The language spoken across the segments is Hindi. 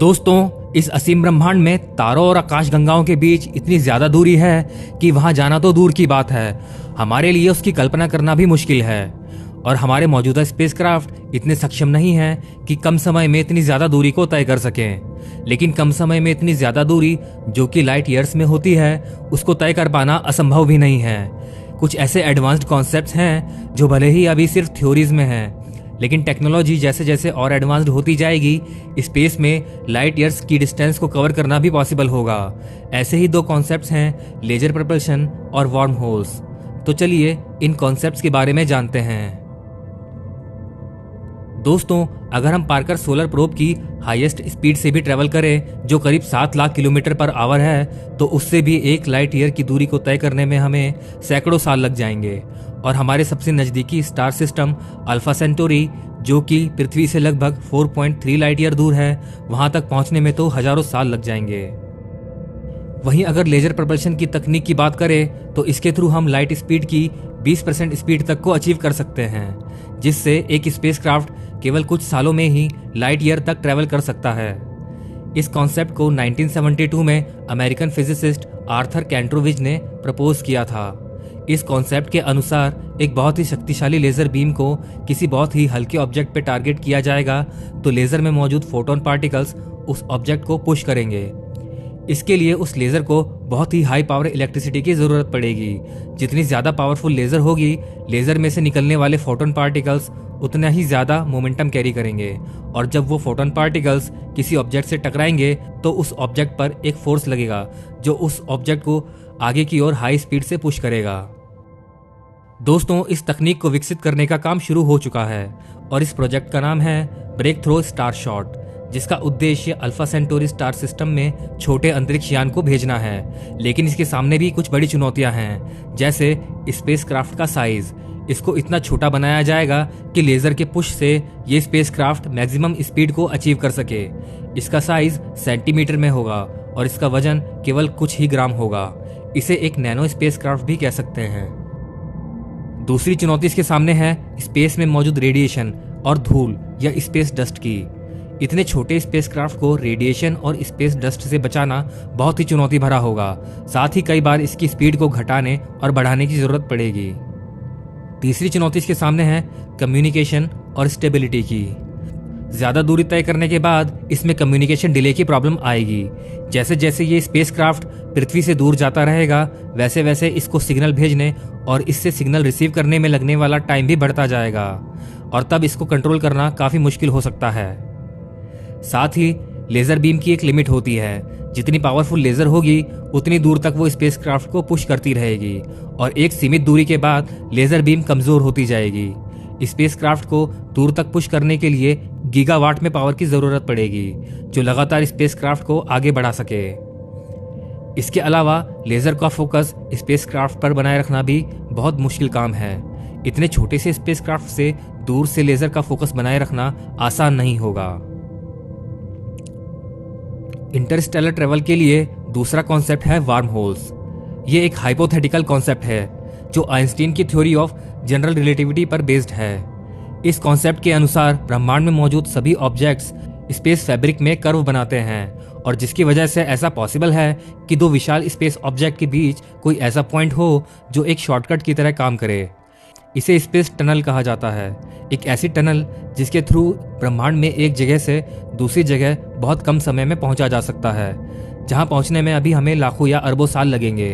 दोस्तों, इस असीम ब्रह्मांड में तारों और आकाशगंगाओं के बीच इतनी ज्यादा दूरी है कि वहां जाना तो दूर की बात है, हमारे लिए उसकी कल्पना करना भी मुश्किल है। और हमारे मौजूदा स्पेसक्राफ्ट इतने सक्षम नहीं हैं कि कम समय में इतनी ज्यादा दूरी को तय कर सकें। लेकिन कम समय में इतनी ज्यादा दूरी जो कि लाइट ईयर्स में होती है, उसको तय कर पाना असंभव भी नहीं है। कुछ ऐसे एडवांस्ड कॉन्सेप्ट्स हैं जो भले ही अभी सिर्फ थ्योरीज में हैं, लेकिन टेक्नोलॉजी जैसे जैसे और एडवांस्ड होती जाएगी, स्पेस में लाइट ईयर्स की डिस्टेंस को कवर करना भी पॉसिबल होगा। ऐसे ही दो कॉन्सेप्ट्स हैं, लेजर प्रोपल्शन और वार्म होल्स। तो चलिए इन कॉन्सेप्ट्स के बारे में जानते हैं। दोस्तों, अगर हम पार्कर सोलर प्रोब की हाईएस्ट स्पीड से भी ट्रेवल करें, जो करीब 7 लाख किलोमीटर पर आवर है, तो उससे भी एक लाइट ईयर की दूरी को तय करने में हमें सैकड़ों साल लग जाएंगे। और हमारे सबसे नज़दीकी स्टार सिस्टम अल्फा सेंटोरी, जो कि पृथ्वी से लगभग 4.3 लाइट ईयर दूर है, वहां तक पहुंचने में तो हजारों साल लग जाएंगे। वहीं अगर लेजर प्रोपल्शन की तकनीक की बात करें, तो इसके थ्रू हम लाइट स्पीड की 20% स्पीड तक को अचीव कर सकते हैं, जिससे एक स्पेसक्राफ्ट केवल कुछ सालों में ही लाइट ईयर तक ट्रेवल कर सकता है। इस कॉन्सेप्ट को 1972 में अमेरिकन फिजिसिस्ट आर्थर कैंट्रोविज ने प्रपोज किया था। इस कॉन्सेप्ट के अनुसार एक बहुत ही शक्तिशाली लेजर बीम को किसी बहुत ही हल्के ऑब्जेक्ट पे टारगेट किया जाएगा, तो लेजर में मौजूद फोटोन पार्टिकल्स उस ऑब्जेक्ट को पुश करेंगे। इसके लिए उस लेजर को बहुत ही हाई पावर इलेक्ट्रिसिटी की जरूरत पड़ेगी। जितनी ज्यादा पावरफुल लेजर होगी, लेजर में से निकलने वाले फोटोन पार्टिकल्स उतना ही ज्यादा मोमेंटम कैरी करेंगे, और जब वो फोटोन पार्टिकल्स किसी ऑब्जेक्ट से टकराएंगे तो उस ऑब्जेक्ट पर एक फोर्स लगेगा जो उस ऑब्जेक्ट को आगे की ओर हाई स्पीड से पुश करेगा। दोस्तों, इस तकनीक को विकसित करने का काम शुरू हो चुका है और इस प्रोजेक्ट का नाम है ब्रेक थ्रो स्टार शॉट, जिसका उद्देश्य अल्फा सेंटोरी स्टार सिस्टम में छोटे अंतरिक्ष यान को भेजना है। लेकिन इसके सामने भी कुछ बड़ी चुनौतियां हैं, जैसे स्पेसक्राफ्ट का साइज। इसको इतना छोटा बनाया जाएगा कि लेजर के पुश से ये स्पेसक्राफ्ट मैक्सिमम स्पीड को अचीव कर सके। इसका साइज सेंटीमीटर में होगा और इसका वजन केवल कुछ ही ग्राम होगा। इसे एक नैनो स्पेसक्राफ्ट भी कह सकते हैं। दूसरी चुनौती इसके सामने है स्पेस में मौजूद रेडिएशन और धूल या स्पेस डस्ट की। इतने छोटे स्पेसक्राफ्ट को रेडिएशन और स्पेस डस्ट से बचाना बहुत ही चुनौती भरा होगा। साथ ही कई बार इसकी स्पीड को घटाने और बढ़ाने की जरूरत पड़ेगी। तीसरी चुनौती इसके सामने है कम्युनिकेशन और स्टेबिलिटी की। ज्यादा दूरी तय करने के बाद इसमें कम्युनिकेशन डिले की प्रॉब्लम आएगी। जैसे जैसे ये स्पेसक्राफ्ट पृथ्वी से दूर जाता रहेगा, वैसे वैसे इसको सिग्नल भेजने और इससे सिग्नल रिसीव करने में लगने वाला टाइम भी बढ़ता जाएगा, और तब इसको कंट्रोल करना काफी मुश्किल हो सकता है। साथ ही लेजर बीम की एक लिमिट होती है। जितनी पावरफुल लेजर होगी, उतनी दूर तक वो स्पेसक्राफ्ट को पुश करती रहेगी, और एक सीमित दूरी के बाद लेजर बीम कमजोर होती जाएगी। स्पेसक्राफ्ट को दूर तक पुश करने के लिए गीगावाट में पावर की जरूरत पड़ेगी, जो लगातार स्पेसक्राफ्ट को आगे बढ़ा सके। इसके अलावा लेजर का फोकस स्पेसक्राफ्ट पर बनाए रखना भी बहुत मुश्किल काम है। इतने छोटे से स्पेसक्राफ्ट से दूर से लेजर का फोकस बनाए रखना आसान नहीं होगा। इंटरस्टेलर ट्रेवल के लिए दूसरा कॉन्सेप्ट है वार्म होल्स। ये एक हाइपोथेटिकल कॉन्सेप्ट है जो आइंस्टीन की थ्योरी ऑफ जनरल रिलेटिविटी पर बेस्ड है। इस कॉन्सेप्ट के अनुसार ब्रह्मांड में मौजूद सभी ऑब्जेक्ट्स स्पेस फैब्रिक में कर्व बनाते हैं, और जिसकी वजह से ऐसा पॉसिबल है कि दो विशाल स्पेस ऑब्जेक्ट के बीच कोई ऐसा पॉइंट हो जो एक शॉर्टकट की तरह काम करे। इसे स्पेस टनल कहा जाता है। एक ऐसी टनल जिसके थ्रू ब्रह्मांड में एक जगह से दूसरी जगह बहुत कम समय में पहुंचा जा सकता है, जहां पहुंचने में अभी हमें लाखों या अरबों साल लगेंगे।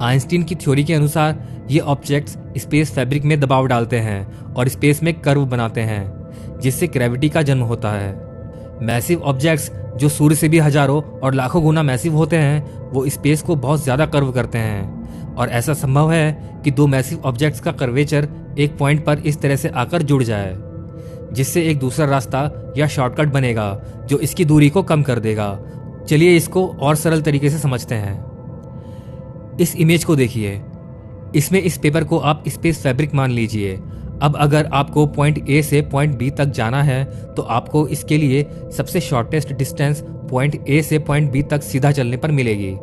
आइंस्टीन की थ्योरी के अनुसार ये ऑब्जेक्ट्स स्पेस फैब्रिक में दबाव डालते हैं और स्पेस में कर्व बनाते हैं, जिससे ग्रेविटी का जन्म होता है। मैसिव ऑब्जेक्ट्स जो सूर्य से भी हजारों और लाखों गुना मैसिव होते हैं, वो स्पेस को बहुत ज्यादा कर्व करते हैं, और ऐसा संभव है कि दो मैसिव ऑब्जेक्ट्स का कर्वेचर एक पॉइंट पर इस तरह से आकर जुड़ जाए, जिससे एक दूसरा रास्ता या शॉर्टकट बनेगा जो इसकी दूरी को कम कर देगा। चलिए इसको और सरल तरीके से समझते हैं। इस इमेज को देखिए। इसमें इस पेपर को आप स्पेस फैब्रिक मान लीजिए। अब अगर आपको पॉइंट ए से पॉइंट बी तक जाना है, तो आपको इसके लिए सबसे शॉर्टेस्ट डिस्टेंस पॉइंट ए से पॉइंट बी तक सीधा चलने पर मिलेगी।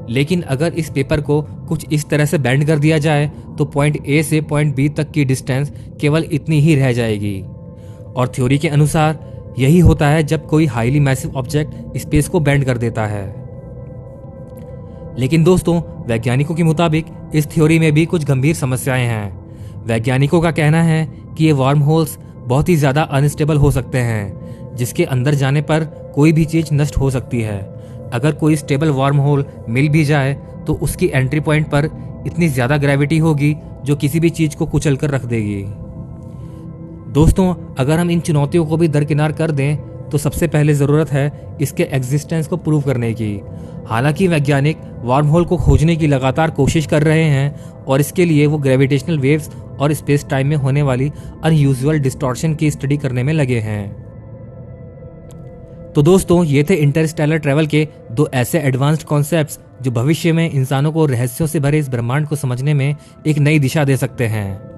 लेकिन अगर इस पेपर को कुछ इस तरह से बेंड कर दिया जाए, तो पॉइंट ए से पॉइंट बी तक की डिस्टेंस केवल इतनी ही रह जाएगी। और थ्योरी के अनुसार यही होता है जब कोई हाईली मैसिव ऑब्जेक्ट स्पेस को बेंड कर देता है। लेकिन दोस्तों, वैज्ञानिकों के मुताबिक इस थ्योरी में भी कुछ गंभीर समस्याएं हैं। वैज्ञानिकों का कहना है कि ये वार्म होल्स बहुत ही ज्यादा अनस्टेबल हो सकते हैं, जिसके अंदर जाने पर कोई भी चीज नष्ट हो सकती है। अगर कोई स्टेबल वार्म होल मिल भी जाए तो उसकी एंट्री पॉइंट पर इतनी ज्यादा ग्रेविटी होगी जो किसी भी चीज को कुचल कर रख देगी। दोस्तों, अगर हम इन चुनौतियों को भी दरकिनार कर दें तो सबसे पहले ज़रूरत है इसके एग्जिस्टेंस को प्रूव करने की। हालांकि वैज्ञानिक वार्म होल को खोजने की लगातार कोशिश कर रहे हैं और इसके लिए वो ग्रेविटेशनल वेव्स और स्पेस टाइम में होने वाली अनयूजुअल डिस्टॉर्शन की स्टडी करने में लगे हैं। तो दोस्तों, ये थे इंटरस्टेलर ट्रैवल के 2 ऐसे एडवांस्ड कॉन्सेप्ट्स जो भविष्य में इंसानों को रहस्यों से भरे इस ब्रह्मांड को समझने में एक नई दिशा दे सकते हैं।